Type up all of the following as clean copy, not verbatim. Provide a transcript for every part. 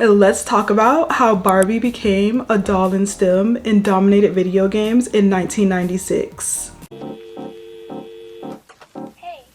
And let's talk about how Barbie became a doll in STEM and dominated video games in 1996.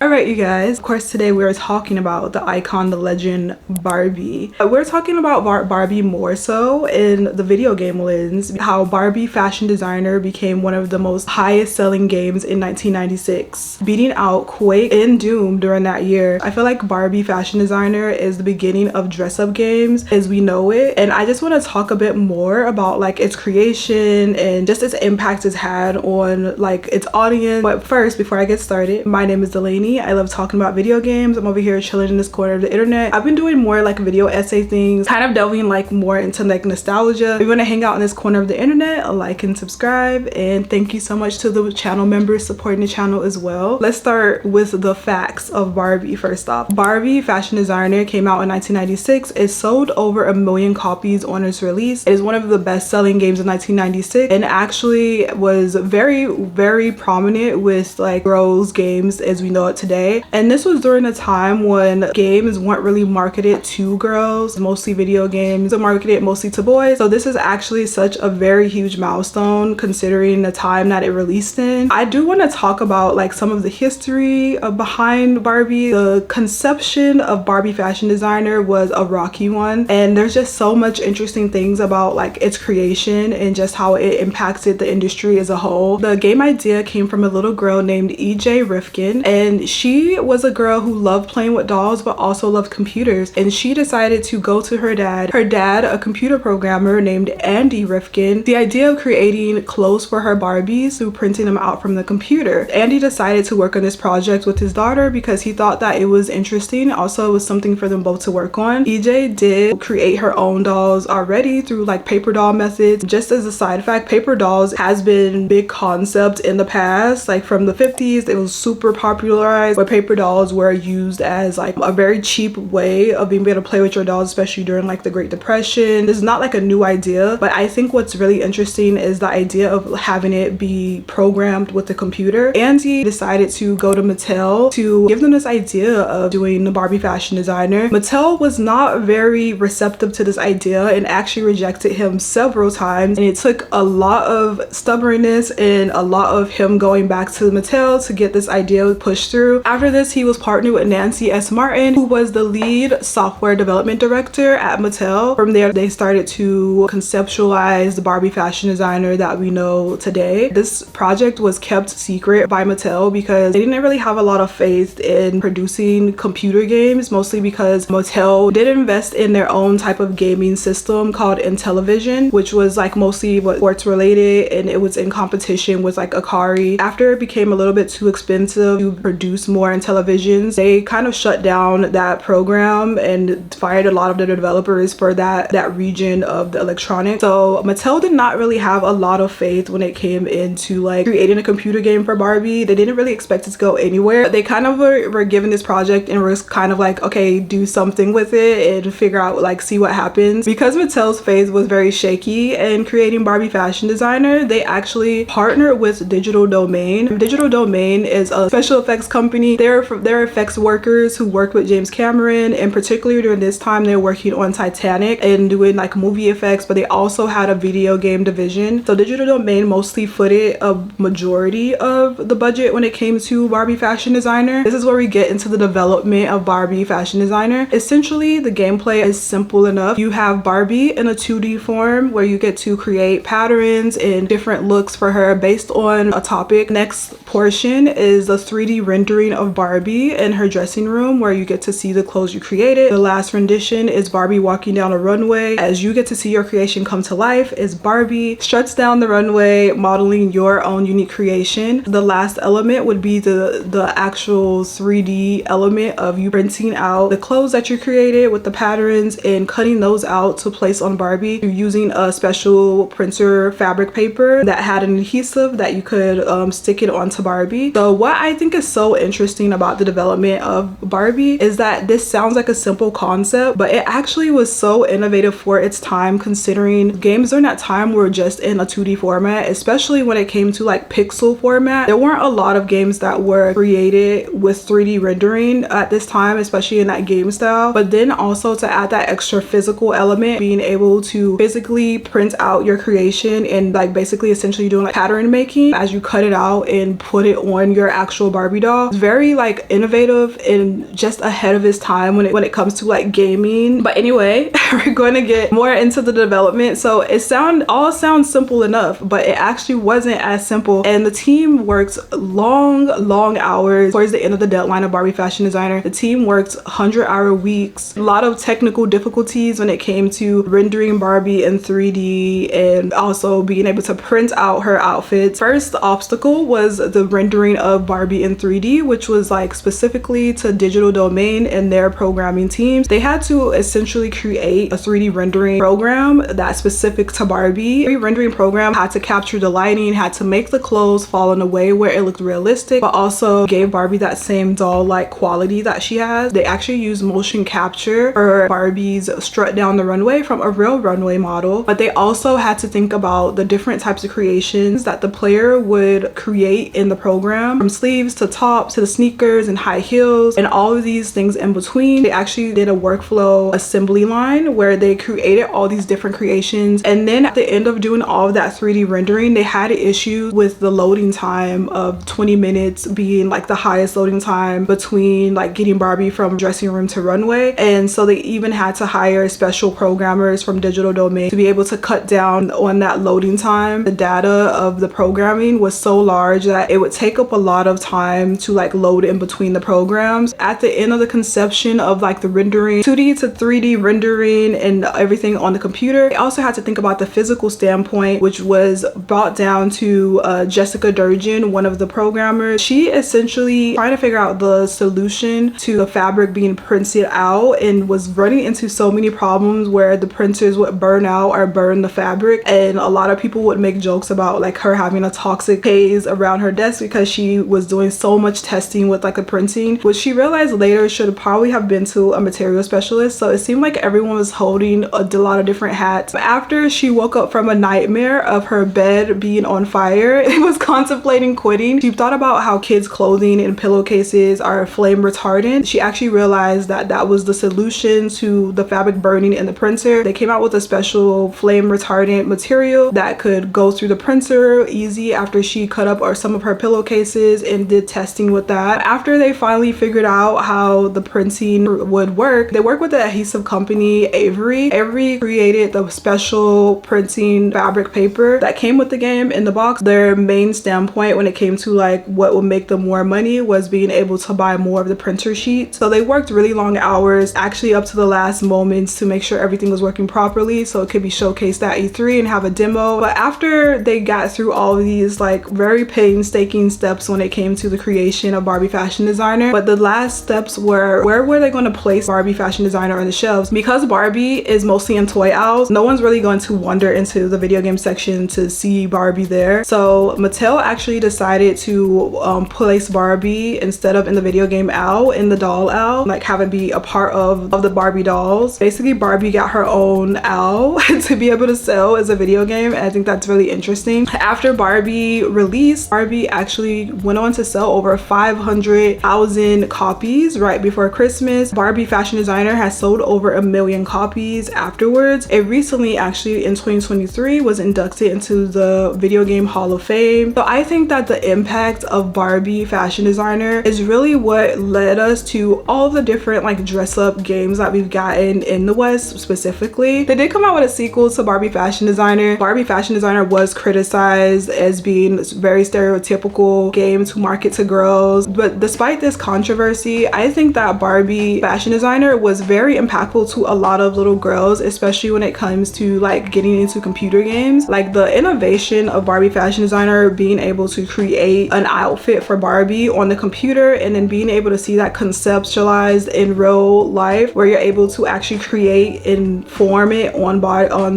Alright you guys, of course today we are talking about the icon, the legend Barbie. We're talking about Barbie more so in the video game lens, how Barbie fashion designer became one of the most highest selling games in 1996, beating out Quake and Doom during that year. I feel like Barbie fashion designer is the beginning of dress up games as we know it, and I just want to talk a bit more about like its creation and just its impact it's had on like its audience. But first, before I get started, my name is Delaney. I love talking about video games. I'm over here chilling in this corner of the internet. I've been doing more like video essay things, kind of delving like more into like nostalgia. If you want to hang out in this corner of the internet, like and subscribe, and thank you so much to the channel members supporting the channel as well. Let's start with the facts of Barbie. First off, Barbie fashion designer came out in 1996. It sold over 1 million copies on its release. It is one of the best-selling games in 1996 and actually was very prominent with like girls games as we know it today. And this was during a time when games weren't really marketed to girls, mostly video games are marketed mostly to boys. So this is actually such a very huge milestone considering the time that it released in. I do want to talk about like some of the history behind Barbie. The conception of Barbie fashion designer was a rocky one, and there's just so much interesting things about like its creation and just how it impacted the industry as a whole. The game idea came from a little girl named E.J. Rifkin, and she was a girl who loved playing with dolls but also loved computers, and she decided to go to her dad, a computer programmer named Andy Rifkin, the idea of creating clothes for her Barbies through printing them out from the computer. Andy decided to work on this project with his daughter because he thought that it was interesting. Also, it was something for them both to work on. EJ did create her own dolls already through like paper doll methods. Just as a side fact, paper dolls has been big concept in the past, like from the 50s. It was super popularized where paper dolls were used as like a very cheap way of being able to play with your dolls, especially during like the Great Depression. This is not like a new idea, but I think what's really interesting is the idea of having it be programmed with the computer. Andy decided to go to Mattel to give them this idea of doing the Barbie fashion designer. Mattel was not very receptive to this idea and actually rejected him several times, and it took a lot of stubbornness and a lot of him going back to Mattel to get this idea pushed through. After this, he was partnered with Nancy S. Martin, who was the lead software development director at Mattel. From there, they started to conceptualize the Barbie fashion designer that we know today. This project was kept secret by Mattel because they didn't really have a lot of faith in producing computer games, mostly because Mattel did invest in their own type of gaming system called Intellivision, which was like mostly what sports related, and it was in competition with like Akari. After it became a little bit too expensive to produce more Intellivisions, they kind of shut down that program and fired a lot of the developers for that region of the electronics. So Mattel did not really have a lot of faith when it came into like creating a computer game for Barbie. They didn't really expect it to go anywhere. They kind of were given this project and was kind of like, okay, do something with it and figure out like see what happens. Because Mattel's faith was very shaky in creating Barbie fashion designer, they actually partnered with Digital Domain. Digital Domain is a special effects company. They're effects workers who worked with James Cameron, and particularly during this time they're working on Titanic and doing like movie effects, but they also had a video game division. So Digital Domain mostly footed a majority of the budget when it came to Barbie fashion designer. This is where we get into the development of Barbie fashion designer. Essentially, the gameplay is simple enough. You have Barbie in a 2D form where you get to create patterns and different looks for her based on a topic. Next portion is a 3D rendering of Barbie in her dressing room where you get to see the clothes you created. The last rendition is Barbie walking down a runway. As you get to see your creation come to life, is Barbie struts down the runway modeling your own unique creation. The last element would be the actual 3D element of you printing out the clothes that you created with the patterns and cutting those out to place on Barbie. You're using a special printer fabric paper that had an adhesive that you could stick it onto Barbie. So what I think is so interesting about the development of Barbie is that this sounds like a simple concept, but it actually was so innovative for its time, considering games during that time were just in a 2D format, especially when it came to like pixel format. There weren't a lot of games that were created with 3D rendering at this time, especially in that game style. But then also to add that extra physical element, being able to physically print out your creation and like basically essentially doing like pattern making as you cut it out and put it on your actual Barbie doll. It's very like innovative and just ahead of its time when it comes to like gaming. But anyway, we're going to get more into the development. So it all sounds simple enough, but it actually wasn't as simple, and the team worked long hours towards the end of the deadline of Barbie Fashion Designer. The team worked 100-hour weeks, a lot of technical difficulties when it came to rendering Barbie in 3D and also being able to print out her outfits. First obstacle was the rendering of Barbie in 3D, which was like specifically to Digital Domain and their programming teams. They had to essentially create a 3D rendering program that's specific to Barbie. The rendering program had to capture the lighting, had to make the clothes fall in a way where it looked realistic, but also gave Barbie that same doll-like quality that she has. They actually used motion capture for Barbie's strut down the runway from a real runway model, but they also had to think about the different types of creations that the player would create in the program, from sleeves to tops to the sneakers and high heels and all of these things in between. They actually did a workflow assembly line where they created all these different creations, and then at the end of doing all of that 3D rendering, they had issues with the loading time of 20 minutes being like the highest loading time between like getting Barbie from dressing room to runway. And so they even had to hire special programmers from Digital Domain to be able to cut down on that loading time. The data of the programming was so large that it would take up a lot of time to like load in between the programs. At the end of the conception of like the rendering, 2D to 3D rendering and everything on the computer, they also had to think about the physical standpoint, which was brought down to Jessica Durgin, one of the programmers. She essentially trying to figure out the solution to the fabric being printed out and was running into so many problems where the printers would burn out or burn the fabric, and a lot of people would make jokes about like her having a toxic haze around her desk because she was doing so much testing with like the printing, which she realized later should probably have been to a material specialist. So it seemed like everyone was holding a lot of different hats. After she woke up from a nightmare of her bed being on fire and was contemplating quitting, she thought about how kids' clothing and pillowcases are flame retardant. She actually realized that that was the solution to the fabric burning in the printer. They came out with a special flame retardant material that could go through the printer easy after she cut up some of her pillowcases and did testing with that. After they finally figured out how the printing would work, they worked with the adhesive company Avery. Avery created the special printing fabric paper that came with the game in the box. Their main standpoint when it came to like what would make them more money was being able to buy more of the printer sheet. So they worked really long hours, actually up to the last moments, to make sure everything was working properly so it could be showcased at E3 and have a demo. But after they got through all of these like very painstaking steps when it came to the creation of Barbie Fashion Designer, but the last steps were, where were they going to place Barbie Fashion Designer on the shelves? Because Barbie is mostly in toy aisles, no one's really going to wander into the video game section to see Barbie there. So Mattel actually decided to place Barbie instead of in the video game aisle, in the doll aisle, like have it be a part of the Barbie dolls. Basically Barbie got her own aisle to be able to sell as a video game, and I think that's really interesting. After Barbie released, Barbie actually went on to sell over 500,000 copies right before Christmas. Barbie Fashion Designer has sold over 1 million copies afterwards. It recently, actually in 2023, was inducted into the Video Game Hall of Fame. So I think that the impact of Barbie Fashion Designer is really what led us to all the different like dress up games that we've gotten in the West specifically. They did come out with a sequel to Barbie Fashion Designer. Barbie Fashion Designer was criticized as being a very stereotypical game to market to girls, but despite this controversy, I think that Barbie Fashion Designer was very impactful to a lot of little girls, especially when it comes to like getting into computer games. Like the innovation of Barbie Fashion Designer being able to create an outfit for Barbie on the computer and then being able to see that conceptualized in real life, where you're able to actually create and form it on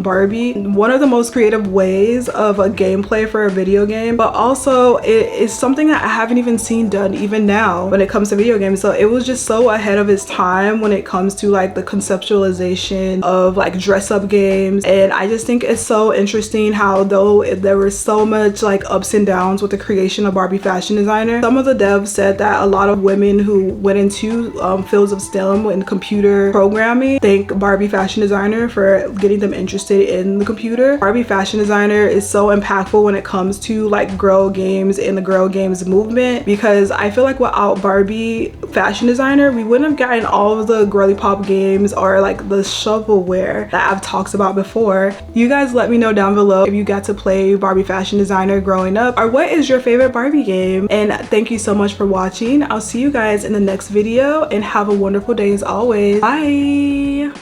Barbie. One of the most creative ways of a gameplay for a video game, but also is something that I haven't even seen done even now when it comes to video games. So it was just so ahead of its time when it comes to like the conceptualization of like dress up games. And I just think it's so interesting how, though there was so much like ups and downs with the creation of Barbie fashion designer, some of the devs said that a lot of women who went into fields of STEM and computer programming thank Barbie fashion designer for getting them interested in the computer. Barbie fashion designer is so impactful when it comes to like girl games and the girl games movement, because I feel like without Barbie fashion designer we wouldn't have gotten all of the girly pop games or like the shovelware that I've talked about before. You guys let me know down below if you got to play Barbie fashion designer growing up, or what is your favorite Barbie game. And thank you so much for watching. I'll see you guys in the next video and have a wonderful day as always. Bye.